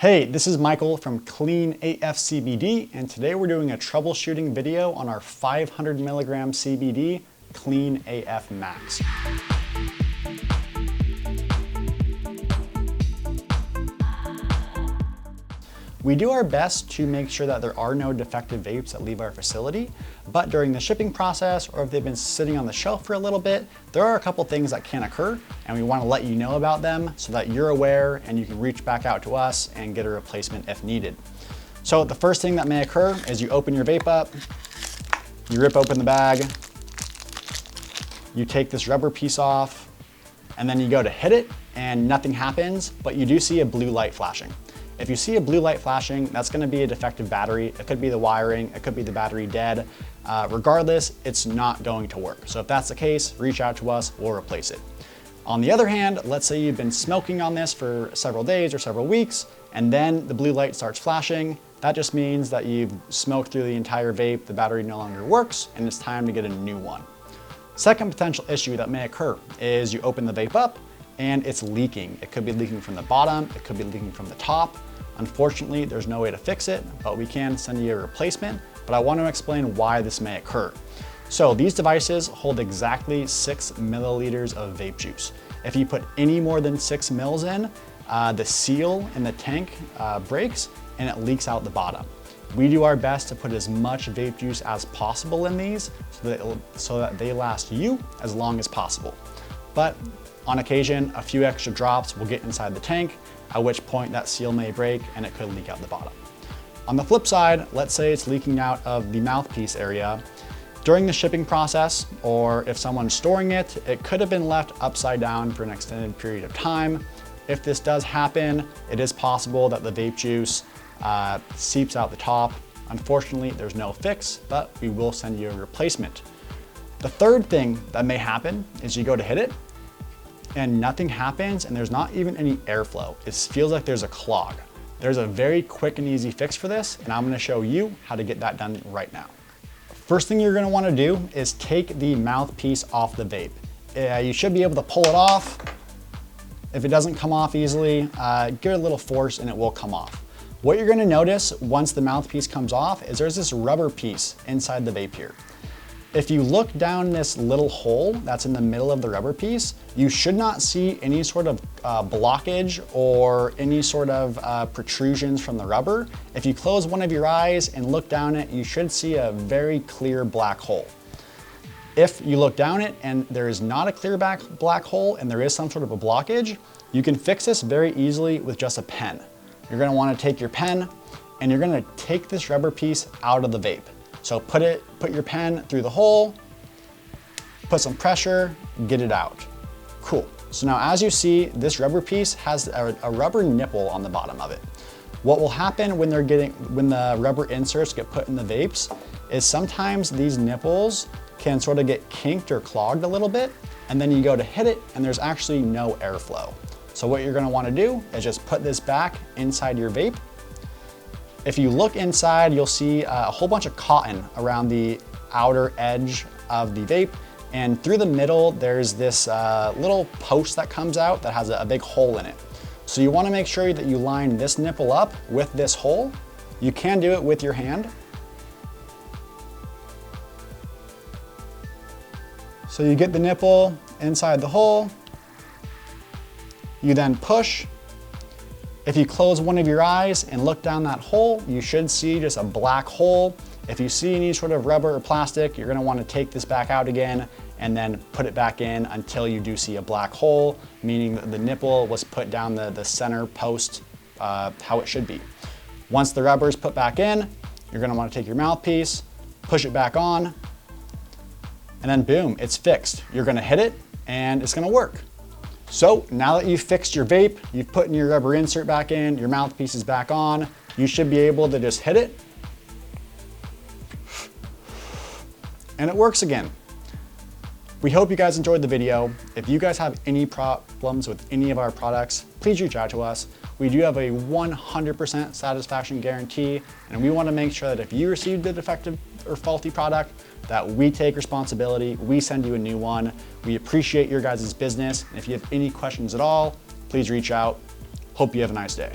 Hey, this is Michael from Clean AF CBD, and today we're doing a troubleshooting video on our 500 milligram CBD Clean AF Max. We do our best to make sure that there are no defective vapes that leave our facility, but during the shipping process, or if they've been sitting on the shelf for a little bit, there are a couple things that can occur, and we want to let you know about them so that you're aware and you can reach back out to us and get a replacement if needed. So the first thing that may occur is you open your vape up, you rip open the bag, you take this rubber piece off, and then you go to hit it and nothing happens, but you do see a blue light flashing. If you see a blue light flashing, that's going to be a defective battery. It could be the wiring, it could be the battery dead. Regardless, it's not going to work. So if that's the case, reach out to us, we'll replace it. On the other hand, let's say you've been smoking on this for several days or several weeks, and then the blue light starts flashing. That just means that you've smoked through the entire vape, the battery no longer works, and it's time to get a new one. Second potential issue that may occur is you open the vape up, and it's leaking. It could be leaking from the bottom, it could be leaking from the top. Unfortunately, there's no way to fix it, but we can send you a replacement, but I want to explain why this may occur. So these devices hold exactly 6 milliliters of vape juice. If you put any more than 6 mils in, the seal in the tank breaks and it leaks out the bottom. We do our best to put as much vape juice as possible in these so that they last you as long as possible. But on occasion, a few extra drops will get inside the tank, at which point that seal may break and it could leak out the bottom. On the flip side, let's say it's leaking out of the mouthpiece area. During the shipping process, or if someone's storing it, it could have been left upside down for an extended period of time. If this does happen, it is possible that the vape juice seeps out the top. Unfortunately, there's no fix, but we will send you a replacement. The third thing that may happen is you go to hit it, and nothing happens and there's not even any airflow. It feels like there's a clog. There's a very quick and easy fix for this, and I'm gonna show you how to get that done right now. First thing you're gonna wanna do is take the mouthpiece off the vape. You should be able to pull it off. If it doesn't come off easily, give it a little force and it will come off. What you're gonna notice once the mouthpiece comes off is there's this rubber piece inside the vape here. If you look down this little hole that's in the middle of the rubber piece, you should not see any sort of blockage or any sort of protrusions from the rubber. If you close one of your eyes and look down it, you should see a very clear black hole. If you look down it and there is not a clear black hole and there is some sort of a blockage, you can fix this very easily with just a pen. You're gonna wanna take your pen and you're gonna take this rubber piece out of the vape. So put your pen through the hole, put some pressure, get it out. Cool. So now as you see, this rubber piece has a rubber nipple on the bottom of it. What will happen when the rubber inserts get put in the vapes is sometimes these nipples can sort of get kinked or clogged a little bit, and then you go to hit it and there's actually no airflow. So what you're gonna wanna do is just put this back inside your vape. If you look inside, you'll see a whole bunch of cotton around the outer edge of the vape. And through the middle, there's this little post that comes out that has a big hole in it. So you wanna make sure that you line this nipple up with this hole. You can do it with your hand. So you get the nipple inside the hole. You then push. If you close one of your eyes and look down that hole, you should see just a black hole. If you see any sort of rubber or plastic, you're gonna wanna take this back out again and then put it back in until you do see a black hole, meaning that the nipple was put down the center post how it should be. Once the rubber is put back in, you're gonna wanna take your mouthpiece, push it back on, and then boom, it's fixed. You're gonna hit it and it's gonna work. So now that you've fixed your vape, you've put your rubber insert back in, your mouthpiece is back on, you should be able to just hit it and it works again. We hope you guys enjoyed the video. If you guys have any problems with any of our products, please reach out to us. We do have a 100% satisfaction guarantee, and we want to make sure that if you received a defective or faulty product, that we take responsibility, we send you a new one. We appreciate your guys' business. And if you have any questions at all, please reach out. Hope you have a nice day.